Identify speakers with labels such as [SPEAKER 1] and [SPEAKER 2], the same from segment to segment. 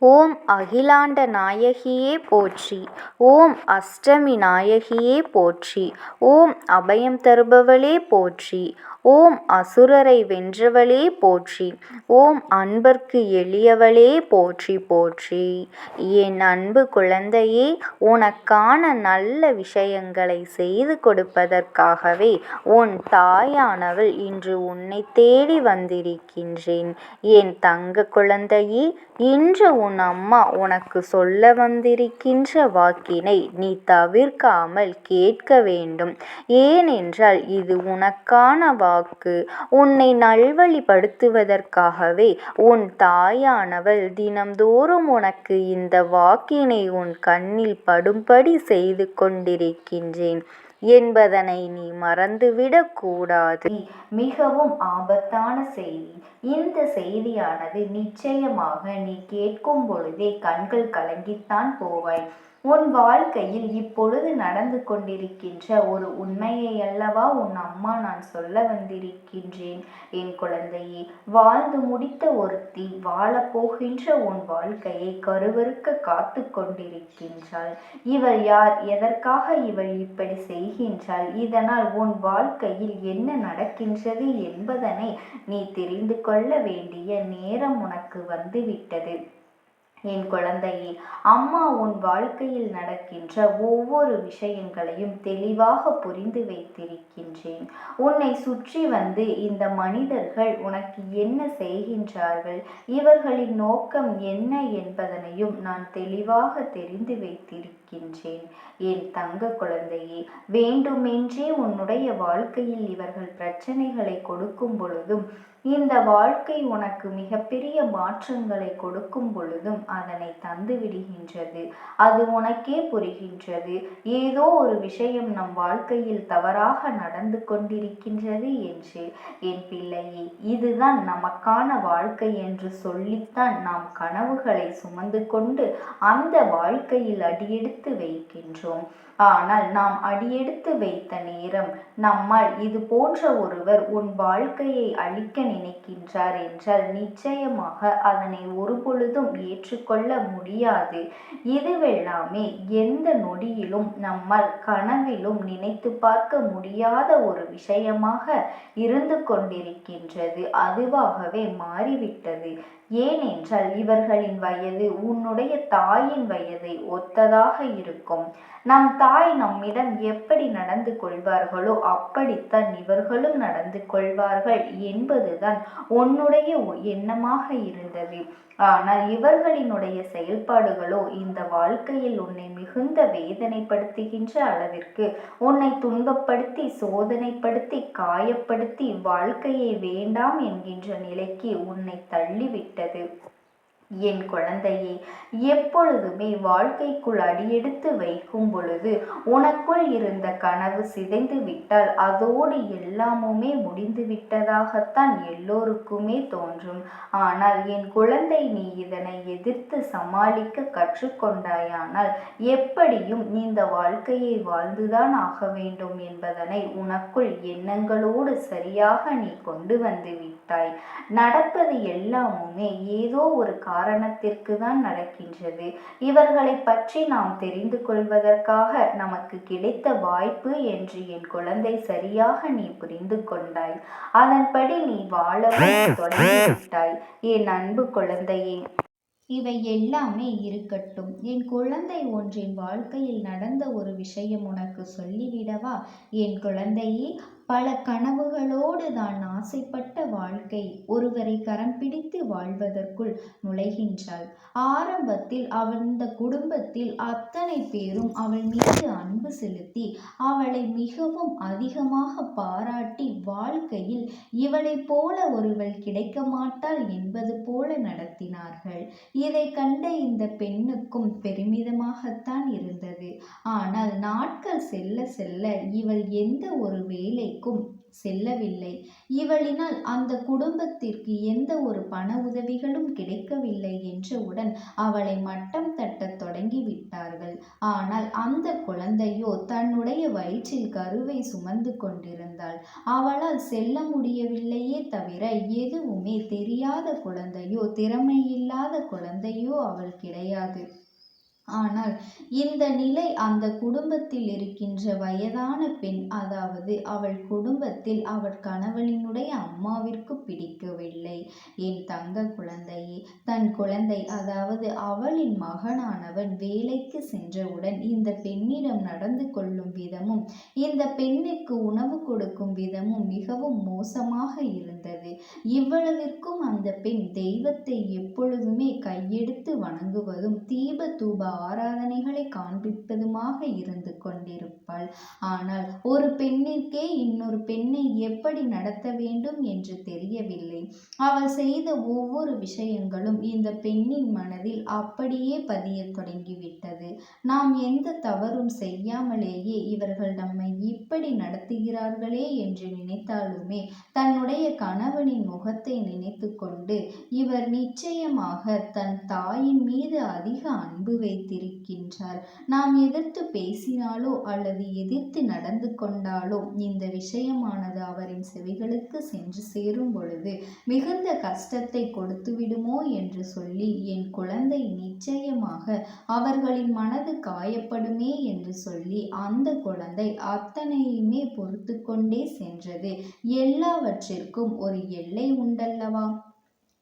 [SPEAKER 1] ஓம் அகிலாண்ட நாயகியே போற்றி. ஓம் அஷ்டமி நாயகியே போற்றி. ஓம் அபயம் தருபவளே போற்றி. ஓம் அசுரரை வென்றவளே போற்றி. ஓம் அன்பர்க்கு எளியவளே போற்றி போற்றி. என் அன்பு குழந்தையே, உனக்கான நல்ல விஷயங்களை செய்து கொடுப்பதற்காகவே உன் தாயானவள் இன்று உன்னை தேடி வந்திருக்கின்றேன். என் தங்க குழந்தையே, இன்று உன் அம்மா உனக்கு சொல்ல வந்திருக்கின்ற வாக்கினை நீ தவிர்க்காமல் கேட்க வேண்டும். ஏனென்றால் இது உனக்கான வாக்கு. உன்னை நல்வழிப்படுத்துவதற்காகவே உன் தாயானவள் தினம்தோறும் உனக்கு இந்த வாக்கினை உன் கண்ணில் படும்படி செய்து கொண்டிருக்கின்றேன் என்பதனை நீ மறந்துவிடக் கூடாது. மிகவும் ஆபத்தான செய்தி. இந்த செய்தியானது நிச்சயமாக நீ கேட்கும் பொழுதே கண்கள் கலங்கித்தான் போவாய். உன் வாழ்க்கையில் இப்பொழுது நடந்து கொண்டிருக்கின்ற ஒரு உண்மையை அல்லவா உன் அம்மா நான் சொல்ல வந்திருக்கின்றேன். என் குழந்தையே, வாழ்ந்து முடித்த ஒருத்தி வாழப்போகின்ற உன் வாழ்க்கையை கருவறுக்க காத்து கொண்டிருக்கின்றாள். இவள் யார்? எதற்காக இவள் இப்படி செய்கின்றாள்? இதனால் உன் வாழ்க்கையில் என்ன நடக்கின்றது என்பதனை நீ தெரிந்து கொள்ள வேண்டிய நேரம் உனக்கு வந்துவிட்டது. என் குழந்தையே, அம்மா உன் வாழ்க்கையில் நடக்கின்ற ஒவ்வொரு விஷயங்களையும் தெளிவாக புரிந்து வைத்திருக்கின்றேன். உன்னை சுற்றி வந்து இந்த மனிதர்கள் உனக்கு என்ன செய்கின்றார்கள், இவர்களின் நோக்கம் என்ன என்பதனையும் நான் தெளிவாக தெரிந்து வைத்திருக்கின்றேன். என் தங்க குழந்தையே, வேண்டுமென்றே உன்னுடைய வாழ்க்கையில் இவர்கள் பிரச்சனைகளை கொடுக்கும் பொழுதும், இந்த வாழ்க்கை உனக்கு மிகப்பெரிய மாற்றங்களை கொடுக்கும் பொழுதும் அதனை தந்து விடுகின்றது. அது உனக்கே புரிகின்றது, ஏதோ ஒரு விஷயம் நம் வாழ்க்கையில் தவறாக நடந்து கொண்டிருக்கின்றது என்று. என் பிள்ளையே, இதுதான் நமக்கான வாழ்க்கை என்று சொல்லித்தான் நாம் கனவுகளை சுமந்து கொண்டு அந்த வாழ்க்கையில் அடியெடுத்து வைக்கின்றோம். ஆனால் நாம் அடியெடுத்து வைத்த நேரம் நம்மால் இது போன்ற ஒருவர் உன் வாழ்க்கையை அழிக்க நினைக்கின்றார் என்றால் நிச்சயமாக அதனை ஒருபொழுதும் ஏற்றுக்கொள்ள முடியாது. இதுவெல்லாமே எந்த நொடியிலும் நம்மால் கனவிலும் நினைத்து பார்க்க முடியாத ஒரு விஷயமாக இருந்து கொண்டிருக்கின்றது. அதுவாகவே மாறிவிட்டது. ஏனென்றால் இவர்களின் வயது உன்னுடைய தாயின் வயதை ஒத்ததாக இருக்கும். நம் தாய் நம்மிடம் எப்படி நடந்து கொள்வார்களோ அப்படித்தான் இவர்களும் நடந்து கொள்வார்கள் என்பதுதான் உன்னுடைய எண்ணமாக இருந்தது. ஆனால் இவர்களினுடைய செயல்பாடுகளோ இந்த வாழ்க்கையில் உன்னை மிகுந்த வேதனைப்படுத்துகின்ற அளவிற்கு உன்னை துன்பப்படுத்தி, சோதனைப்படுத்தி, காயப்படுத்தி, வாழ்க்கையை வேண்டாம் என்கின்ற நிலைக்கு உன்னை தள்ளிவிட்டது. என் குழந்தையே, எப்பொழுதுமே வாழ்க்கைக்குள் அடியெடுத்து வைக்கும் பொழுது உனக்குள் இருந்த கனவு சிதைந்து விட்டால் அதோடு எல்லாமுமே முடிந்து விட்டதாகத்தான் எல்லோருக்குமே தோன்றும். ஆனால் என் குழந்தை, நீ இதனை எதிர்த்து சமாளிக்க கற்றுக்கொண்டாயானால் எப்படியும் இந்த வாழ்க்கையை வாழ்ந்துதான் ஆக வேண்டும் என்பதனை உனக்குள் எண்ணங்களோடு சரியாக நீ கொண்டு வந்து விட்டாய். நடப்பது எல்லாமுமே ஏதோ ஒரு காரணத்திற்கு தான் நடக்கின்றது. இவர்களை பற்றி நாம் தெரிந்து கொள்வதற்காக நமக்கு கிடைத்த வாய்ப்பு என்று என் குழந்தை சரியாக நீ புரிந்து கொண்டாய். அதன்படி நீ வாழவே தொடங்கிவிட்டாய். என் அன்பு குழந்தையே, இவை எல்லாமே இருக்கட்டும். என் குழந்தை, ஒன்றின் வாழ்க்கையில் நடந்த ஒரு விஷயம் உனக்கு சொல்லிவிடவா? என் குழந்தையே, பல கனவுகளோடு தான் ஆசைப்பட்ட வாழ்க்கை ஒருவரை கரம் பிடித்து வாழ்வதற்குள் நுழைகின்றாள். ஆரம்பத்தில் அந்த குடும்பத்தில் அத்தனை பேரும் அவள் மீது அன்பு செலுத்தி அவளை மிகவும் அதிகமாக பாராட்டி வாழ்க்கையில் இவளை போல ஒருவள் கிடைக்க மாட்டாள் என்பது போல நடத்தினார்கள். இதை கண்ட இந்த பெண்ணுக்கும் பெருமிதமாகத்தான் இருந்தது. ஆனால் நாட்கள் செல்ல செல்ல இவள் எந்த ஒரு வேலைக்கும் செல்லவில்லை. இவளினால் அந்த குடும்பத்திற்கு எந்த ஒரு பண உதவிகளும் கிடைக்கவில்லை என்றவுடன் அவளை மட்டம் தட்டத் தொடங்கிவிட்டார்கள். ஆனால் அந்த குழந்தையோ தன்னுடைய வயிற்றில் கருவை சுமந்து கொண்டிருந்தாள். அவளால் செல்ல முடியவில்லையே தவிர எதுவுமே தெரியாத குழந்தையோ திறமையில்லாத குழந்தையோ அவள் கிடையாது. ஆனால் இந்த நிலை அந்த குடும்பத்தில் இருக்கின்ற வயதான பெண், அதாவது அவள் குடும்பத்தில் அவள் கணவனினுடைய அம்மாவிற்கு பிடிக்கவில்லை. என் தங்க குழந்தையே, தன் குழந்தை அதாவது அவளின் மகனானவன் வேலைக்கு சென்றவுடன் இந்த பெண்ணிடம் நடந்து கொள்ளும் விதமும் இந்த பெண்ணுக்கு உணவு கொடுக்கும் விதமும் மிகவும் மோசமாக இருந்தது. இவ்வளவிற்கும் அந்த பெண் தெய்வத்தை எப்பொழுதுமே கையெடுத்து வணங்குவதும் தீப தூப ஆராதனைகளை காண்பிப்பதுமாக இருந்து கொண்டிருப்பாள். ஆனால் ஒரு பெண்ணிற்கே இன்னொரு பெண்ணை எப்படி நடத்த வேண்டும் என்று தெரியவில்லை. அவள் செய்த ஒவ்வொரு விஷயங்களும் இந்த பெண்ணின் மனதில் அப்படியே பதியத் தொடங்கிவிட்டது. நாம் எந்த தவறும் செய்யாமலேயே இவர்கள் நம்மை இப்படி நடத்துகிறார்களே என்று நினைத்தாலுமே தன்னுடைய கணவனின் முகத்தை நினைத்து கொண்டு இவர் நிச்சயமாக தன் தாயின் மீது அதிக அன்பு வைத்திருக்கின்றார். நாம் எதிர்த்து பேசினாலோ அல்லது எதிர்த்து நடந்து கொண்டாலோ இந்த விஷயமானது அவரின் செவிகளுக்கு சென்று சேரும் பொழுது மிகுந்த கஷ்டத்தை கொடுத்து விடுமோ என்று சொல்லி என் குழந்தை நிச்சயமாக அவர்களின் மனது காயப்படுமே என்று சொல்லி அந்த குழந்தை அத்தனையுமே பொறுத்து கொண்டே சென்றது. எல்லாவற்றிற்கும் ஒரு எல்லை உண்டல்லவா?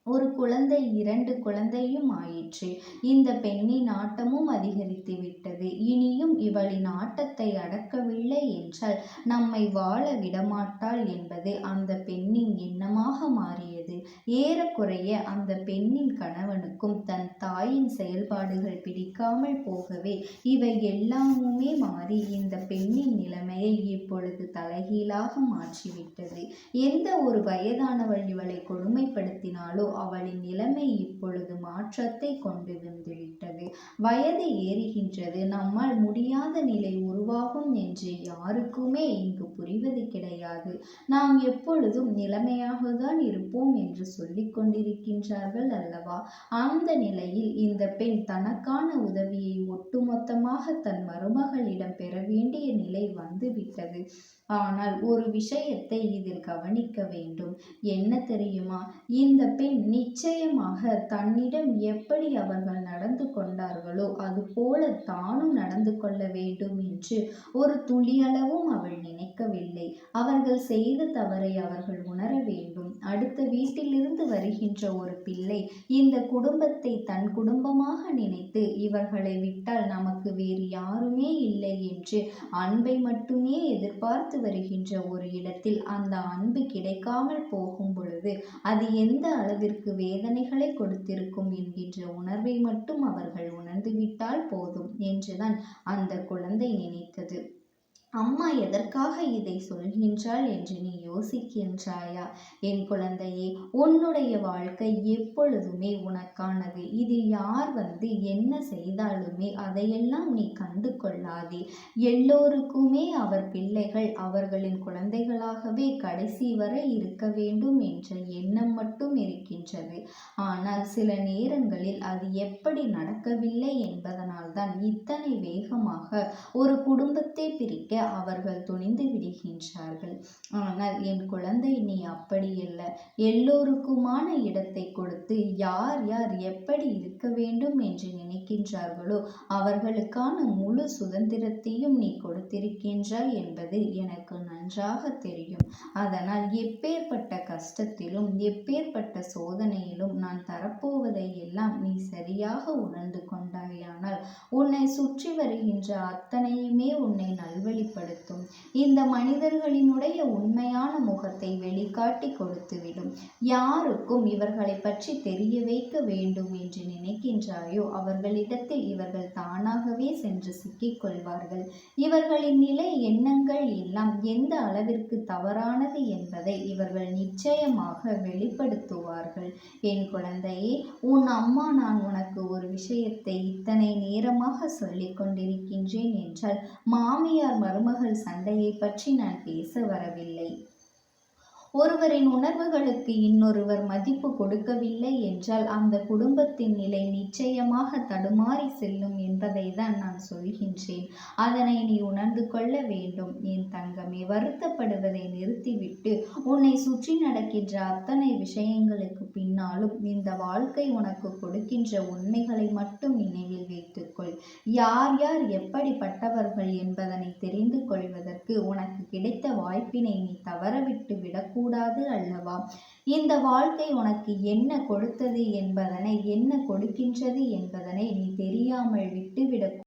[SPEAKER 1] ஒரு குழந்தை 2 குழந்தையும் ஆயிற்று. இந்த பெண்ணின் ஆட்டமும் அதிகரித்து விட்டது. இனியும் இவளின் ஆட்டத்தை அடக்கவில்லை என்றால் நம்மை வாழ விடமாட்டாள் என்பது அந்த பெண்ணின் எண்ணமாக மாறியது. ஏறக்குறைய அந்த பெண்ணின் கணவனுக்கும் தன் தாயின் செயல்பாடுகள் பிடிக்காமல் போகவே இவை எல்லாமுமே மாறி இந்த பெண்ணின் நிலைமையை இப்பொழுது தலைகீழாக மாற்றிவிட்டது. எந்த ஒரு வயதானவள் இவளை கொடுமைப்படுத்தினாலோ அவளின் நிலைமை இப்பொழுது மாற்றத்தை கொண்டு வந்துவிட்டது. வயது ஏறுகின்றது, நம்மால் முடியாத நிலை உருவாகும் என்று யாருக்குமே இங்கு புரிவது கிடையாது. நாம் எப்பொழுதும் நிலைமையாகத்தான் இருப்போம் என்று சொல்லிக் கொண்டிருக்கின்றார்கள் அல்லவா? அந்த நிலையில் இந்த பெண் தனக்கான உதவியை ஒட்டுமொத்தமாக தன் மருமகளிடம் பெற வேண்டிய நிலை வந்துவிட்டது. ஆனால் ஒரு விஷயத்தை இதில் கவனிக்க வேண்டும். என்ன தெரியுமா? இந்த பெண் நிச்சயமாக தன்னிடம் எப்படி அவர்கள் நடந்து கொண்டார்களோ அதுபோல தானும் நடந்து கொள்ள வேண்டும் என்று ஒரு துளியளவும் அவள் நினைக்கவில்லை. அவர்கள் செய்த தவறை அவர்கள் உணர வேண்டும். அடுத்த வீட்டிலிருந்து வருகின்ற ஒரு பிள்ளை இந்த குடும்பத்தை தன் குடும்பமாக நினைத்து இவர்களை விட்டால் நமக்கு வேறு யாருமே இல்லை என்று அன்பை மட்டுமே எதிர்பார்த்து வருகின்ற ஒரு இடத்தில் அந்த அன்பு கிடைக்காமல் போகும் பொழுது அது எந்த அளவிற்கு வேதனைகளை கொடுத்திருக்கும் என்கின்ற உணர்வை மட்டும் அவர்கள் உணர்ந்துவிட்டால் போதும் என்றுதான் அந்த குழந்தை நினைத்தது. அம்மா எதற்காக இதை சொல்கின்றாள் என்று நீ யோசிக்கின்றாயா? என் குழந்தையே, உன்னுடைய வாழ்க்கை எப்பொழுதுமே உனக்கானது. இதில் யார் என்ன செய்தாலுமே அதையெல்லாம் நீ கண்டு கொள்ளாதே. எல்லோருக்குமே அவர் பிள்ளைகள் அவர்களின் குழந்தைகளாகவே கடைசி வரை இருக்க வேண்டும் என்ற எண்ணம் மட்டும் இருக்கின்றது. ஆனால் சில நேரங்களில் அது எப்படி நடக்கவில்லை என்பதனால்தான் இத்தனை வேகமாக ஒரு குடும்பத்தை பிரிக்க அவர்கள் துணிந்து விடுகின்றார்கள். ஆனால் என் குழந்தை, நீ அப்படியல்ல. எல்லோருக்குமான இடத்தை கொடுத்து யார் யார் எப்படி இருக்க வேண்டும் என்று நினைக்கின்றார்களோ அவர்களுக்கான முழு சுதந்திரத்தையும் நீ கொடுத்திருக்கின்றாய் என்பது எனக்கு நன்றாக தெரியும். அதனால் எப்பேற்பட்ட கஷ்டத்திலும் எப்பேற்பட்ட சோதனையிலும் நான் தரப்போவதை எல்லாம் நீ சரியாக உணர்ந்து கொண்டாயானால் உன்னை சுற்றி வருகின்ற அத்தனையுமே உன்னை நல்வழிப்படுத்தும். இந்த மனிதர்களினுடைய உண்மையான முகத்தை வெளிக்காட்டி கொடுத்துவிடும். யாருக்கும் இவர்களை பற்றி தெரிய வைக்க வேண்டும் என்று நினைக்கின்றாயோ அவர்களிடத்தில் இவர்கள் தானாகவே சென்று சிக்கிக் கொள்வார்கள். இவர்களின் நிலை எண்ணங்கள் எல்லாம் எந்த அளவிற்கு தவறானது என்பதை இவர்கள் நிச்சயமாக வெளிப்படுத்துவார்கள். என் குழந்தையே, உன் அம்மா நான் உனக்கு ஒரு விஷயத்தை இத்தனை நேரமாக சொல்லிக் கொண்டிருக்கின்றேன் என்றால் மாமியார் மருமகள் சண்டையை பற்றி நான் பேச வரவில்லை. ஒருவரின் உணர்வுகளுக்கு இன்னொருவர் மதிப்பு கொடுக்கவில்லை என்றால் அந்த குடும்பத்தின் நிலை நிச்சயமாக தடுமாறி செல்லும் என்பதை தான் நான் சொல்கின்றேன். அதனை நீ உணர்ந்து கொள்ள வேண்டும் என் தங்கமே. வருத்தப்படுவதை நிறுத்திவிட்டு உன்னை சுற்றி நடக்கின்ற அத்தனை விஷயங்களுக்கு பின்னாலும் இந்த வாழ்க்கை உனக்கு கொடுக்கின்ற உண்மைகளை மட்டும் நினைவில் வைத்துக்கொள். யார் யார் எப்படிப்பட்டவர்கள் என்பதனை தெரிந்து கொள்வதற்கு உனக்கு கிடைத்த வாய்ப்பினை நீ தவறவிட்டு விடக்கூடாது அல்லவா? இந்த வாழ்க்கை உனக்கு என்ன கொடுத்தது என்பதனை, என்ன கொடுக்கின்றது என்பதனை நீ தெரியாமல் விட்டுவிடக்